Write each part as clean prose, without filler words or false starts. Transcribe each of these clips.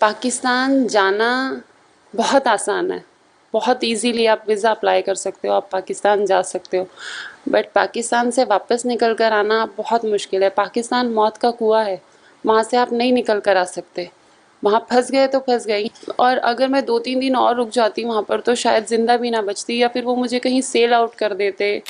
पाकिस्तान जाना बहुत आसान है, बहुत इजीली आप वीज़ा अप्लाई कर सकते हो, आप पाकिस्तान जा सकते हो। बट पाकिस्तान से वापस निकल कर आना बहुत मुश्किल है। पाकिस्तान मौत का कुआं है, वहाँ से आप नहीं निकल कर आ सकते। वहाँ फंस गए तो फंस गई, और अगर मैं 2-3 दिन और रुक जाती वहाँ पर तो शायद ज़िंदा भी ना बचती, या फिर वो मुझे कहीं सेल आउट कर देते।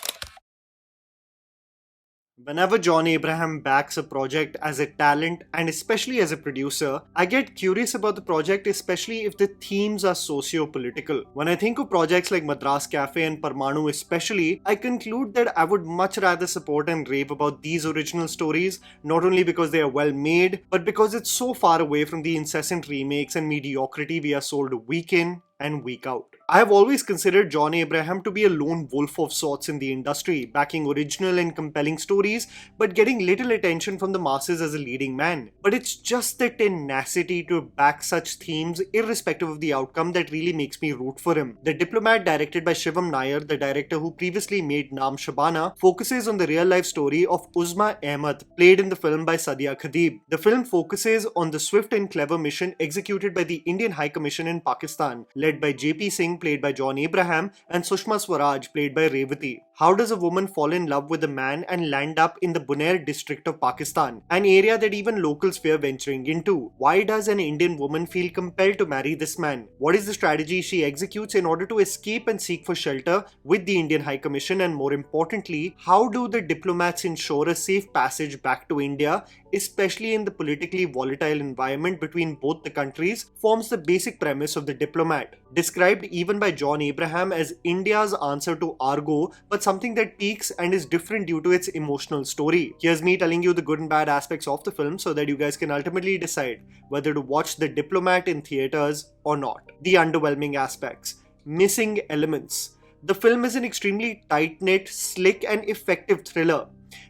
Whenever John Abraham backs a project as a talent and especially as a producer, I get curious about the project, especially if the themes are socio-political. When I think of projects like Madras Cafe and Parmanu especially, I conclude that I would much rather support and rave about these original stories, not only because they are well made, but because it's so far away from the incessant remakes and mediocrity we are sold week in and week out. I have always considered John Abraham to be a lone wolf of sorts in the industry, backing original and compelling stories, but getting little attention from the masses as a leading man. But it's just the tenacity to back such themes, irrespective of the outcome, that really makes me root for him. The Diplomat, directed by Shivam Nair, the director who previously made Naam Shabana, focuses on the real-life story of Uzma Ahmed, played in the film by Sadia Khateeb. The film focuses on the swift and clever mission executed by the Indian High Commission in Pakistan, led by JP Singh, played by John Abraham, and Sushma Swaraj, played by Revati. How does a woman fall in love with a man and land up in the Bunair district of Pakistan, an area that even locals fear venturing into? Why does an Indian woman feel compelled to marry this man? What is the strategy she executes in order to escape and seek for shelter with the Indian High Commission? And more importantly, how do the diplomats ensure a safe passage back to India, especially in the politically volatile environment between both the countries? Forms the basic premise of The Diplomat, described even by John Abraham as India's answer to Argo, but something that peaks and is different due to its emotional story. Here's me telling you the good and bad aspects of the film so that you guys can ultimately decide whether to watch The Diplomat in theaters or not. The underwhelming aspects. Missing elements. The film is an extremely tight-knit, slick and effective thriller.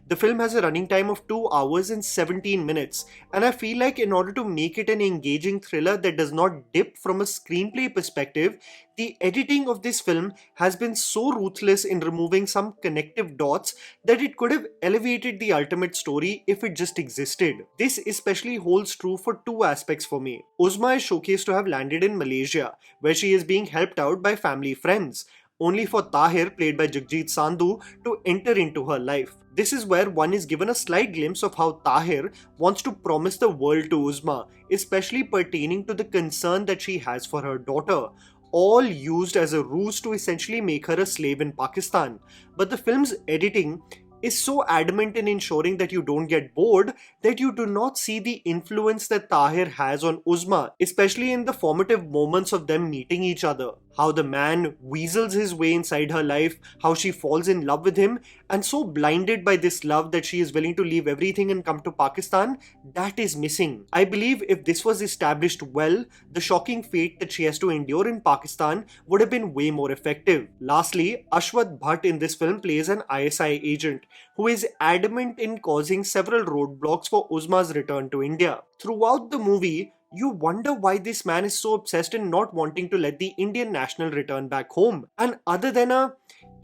The film has a running time of 2 hours and 17 minutes, and I feel like in order to make it an engaging thriller that does not dip from a screenplay perspective, the editing of this film has been so ruthless in removing some connective dots that it could have elevated the ultimate story if it just existed. This especially holds true for two aspects for me. Uzma is showcased to have landed in Malaysia, where she is being helped out by family friends, only for Tahir, played by Jagjit Sandhu, to enter into her life. This is where one is given a slight glimpse of how Tahir wants to promise the world to Uzma, especially pertaining to the concern that she has for her daughter, all used as a ruse to essentially make her a slave in Pakistan. But the film's editing is so adamant in ensuring that you don't get bored that you do not see the influence that Tahir has on Uzma, especially in the formative moments of them meeting each other. How the man weasels his way inside her life, how she falls in love with him, and so blinded by this love that she is willing to leave everything and come to Pakistan, that is missing. I believe if this was established well, the shocking fate that she has to endure in Pakistan would have been way more effective. Lastly, Ashwath Bhatt in this film plays an ISI agent who is adamant in causing several roadblocks for Uzma's return to India. Throughout the movie, you wonder why this man is so obsessed in not wanting to let the Indian national return back home. And other than a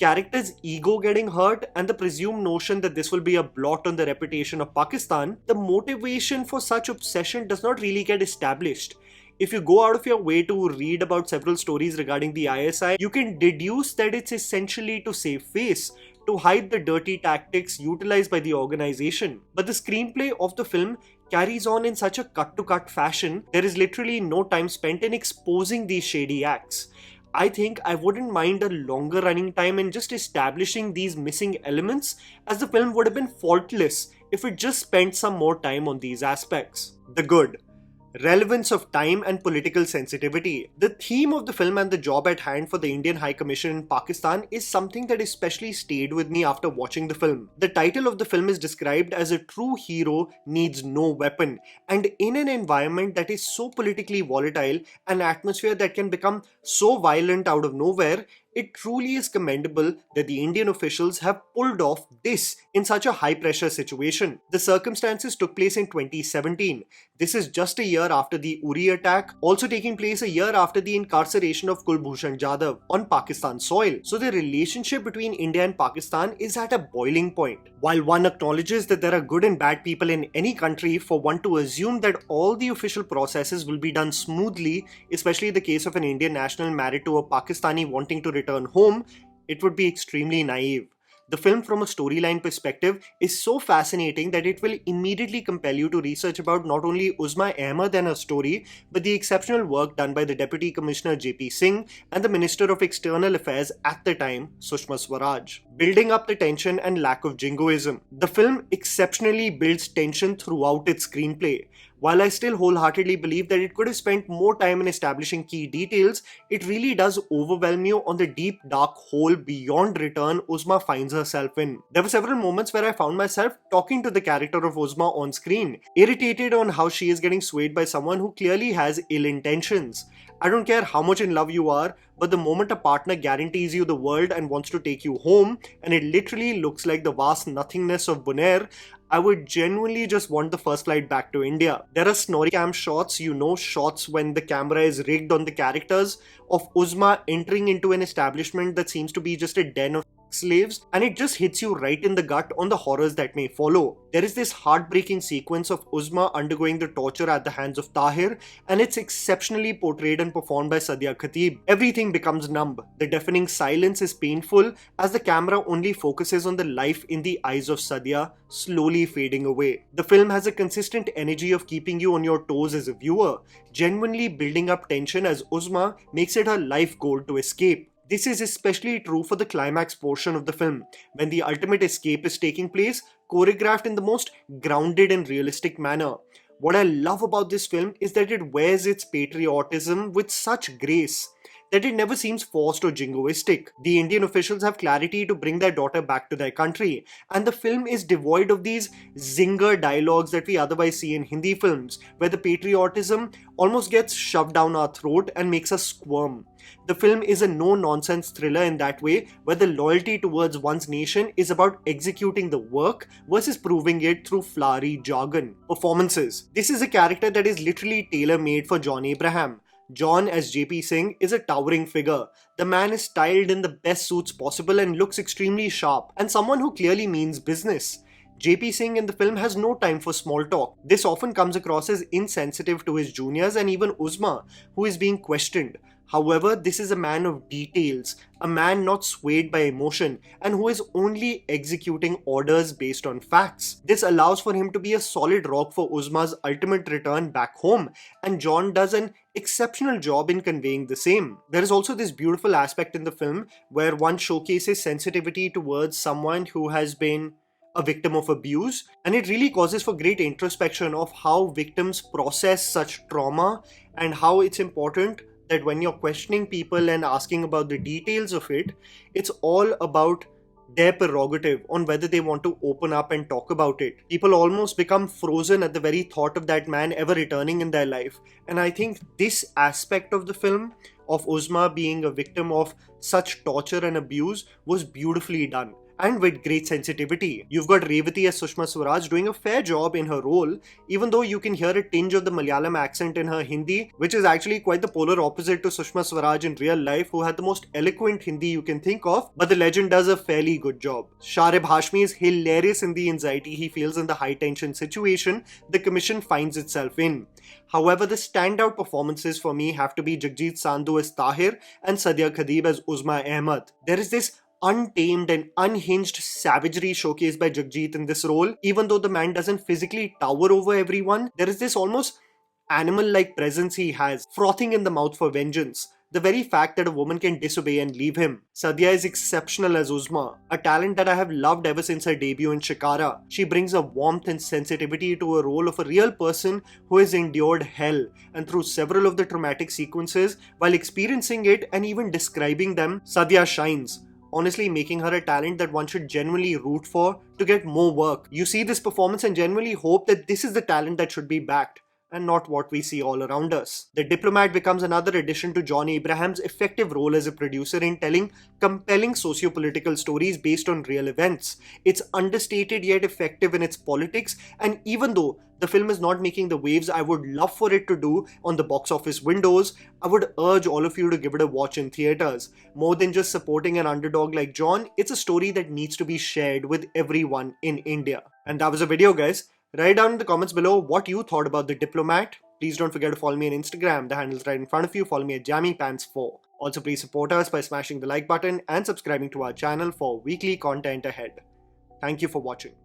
character's ego getting hurt and the presumed notion that this will be a blot on the reputation of Pakistan, the motivation for such obsession does not really get established. If you go out of your way to read about several stories regarding the ISI, you can deduce that it's essentially to save face, to hide the dirty tactics utilized by the organization. But the screenplay of the film carries on in such a cut-to-cut fashion, there is literally no time spent in exposing these shady acts. I think I wouldn't mind a longer running time in just establishing these missing elements, as the film would have been faultless if it just spent some more time on these aspects. The good. Relevance of time and political sensitivity. The theme of the film and the job at hand for the Indian High Commission in Pakistan is something that especially stayed with me after watching the film. The title of the film is described as a true hero needs no weapon, and in an environment that is so politically volatile, an atmosphere that can become so violent out of nowhere, It truly is commendable that the Indian officials have pulled off this in such a high-pressure situation. The circumstances took place in 2017. This is just a year after the Uri attack, also taking place a year after the incarceration of Kulbhushan Jadhav on Pakistan soil. So the relationship between India and Pakistan is at a boiling point. While one acknowledges that there are good and bad people in any country, for one to assume that all the official processes will be done smoothly, especially the case of an Indian national married to a Pakistani wanting to return home, it would be extremely naive. The film from a storyline perspective is so fascinating that it will immediately compel you to research about not only Uzma Ahmed and her story, but the exceptional work done by the Deputy Commissioner JP Singh and the Minister of External Affairs at the time, Sushma Swaraj. Building up the tension and lack of jingoism. The film exceptionally builds tension throughout its screenplay. While I still wholeheartedly believe that it could have spent more time in establishing key details, it really does overwhelm you on the deep dark hole beyond return Uzma finds herself in. There were several moments where I found myself talking to the character of Uzma on screen, irritated on how she is getting swayed by someone who clearly has ill intentions. I don't care how much in love you are, but the moment a partner guarantees you the world and wants to take you home, and it literally looks like the vast nothingness of Bonaire, I would genuinely just want the first flight back to India. There are snorri cam shots, shots when the camera is rigged on the characters of Uzma entering into an establishment that seems to be just a den of slaves, and it just hits you right in the gut on the horrors that may follow. There is this heartbreaking sequence of Uzma undergoing the torture at the hands of Tahir, and it's exceptionally portrayed and performed by Sadia Khateeb. Everything becomes numb. The deafening silence is painful as the camera only focuses on the life in the eyes of Sadia slowly fading away. The film has a consistent energy of keeping you on your toes as a viewer, genuinely building up tension as Uzma makes it her life goal to escape. This is especially true for the climax portion of the film, when the ultimate escape is taking place, choreographed in the most grounded and realistic manner. What I love about this film is that it wears its patriotism with such grace that it never seems forced or jingoistic. The Indian officials have clarity to bring their daughter back to their country, and the film is devoid of these zinger dialogues that we otherwise see in Hindi films, where the patriotism almost gets shoved down our throat and makes us squirm. The film is a no-nonsense thriller in that way, where the loyalty towards one's nation is about executing the work versus proving it through flowery jargon. Performances. This is a character that is literally tailor-made for John Abraham. John as JP Singh is a towering figure. The man is styled in the best suits possible and looks extremely sharp, and someone who clearly means business. JP Singh in the film has no time for small talk. This often comes across as insensitive to his juniors and even Uzma, who is being questioned. However, this is a man of details, a man not swayed by emotion, and who is only executing orders based on facts. This allows for him to be a solid rock for Uzma's ultimate return back home, and John does an exceptional job in conveying the same. There is also this beautiful aspect in the film where one showcases sensitivity towards someone who has been a victim of abuse, and it really causes for great introspection of how victims process such trauma and how it's important that when you're questioning people and asking about the details of it, it's all about their prerogative on whether they want to open up and talk about it. People almost become frozen at the very thought of that man ever returning in their life. And I think this aspect of the film, of Uzma being a victim of such torture and abuse, was beautifully done, and with great sensitivity. You've got Revati as Sushma Swaraj doing a fair job in her role, even though you can hear a tinge of the Malayalam accent in her Hindi, which is actually quite the polar opposite to Sushma Swaraj in real life, who had the most eloquent Hindi you can think of, but the legend does a fairly good job. Sharib Hashmi is hilarious in the anxiety he feels in the high-tension situation the commission finds itself in. However, the standout performances for me have to be Jagjit Sandhu as Tahir and Sadia Khateeb as Uzma Ahmed. There is this untamed and unhinged savagery showcased by Jagjit in this role. Even though the man doesn't physically tower over everyone, there is this almost animal-like presence he has, frothing in the mouth for vengeance. The very fact that a woman can disobey and leave him. Sadia is exceptional as Uzma, a talent that I have loved ever since her debut in Shikara. She brings a warmth and sensitivity to a role of a real person who has endured hell, and through several of the traumatic sequences, while experiencing it and even describing them, Sadia shines, honestly making her a talent that one should genuinely root for to get more work. You see this performance and genuinely hope that this is the talent that should be backed. and not what we see all around us. The Diplomat becomes another addition to John Abraham's effective role as a producer in telling compelling socio-political stories based on real events. It's understated yet effective in its politics, and even though the film is not making the waves I would love for it to do on the box office windows, I would urge all of you to give it a watch in theaters. More than just supporting an underdog like John, it's a story that needs to be shared with everyone in India. And that was a video, guys. Write down in the comments below what you thought about The Diplomat. Please don't forget to follow me on Instagram. The handle is right in front of you. Follow me at JammyPants4. Also, please support us by smashing the like button and subscribing to our channel for weekly content ahead. Thank you for watching.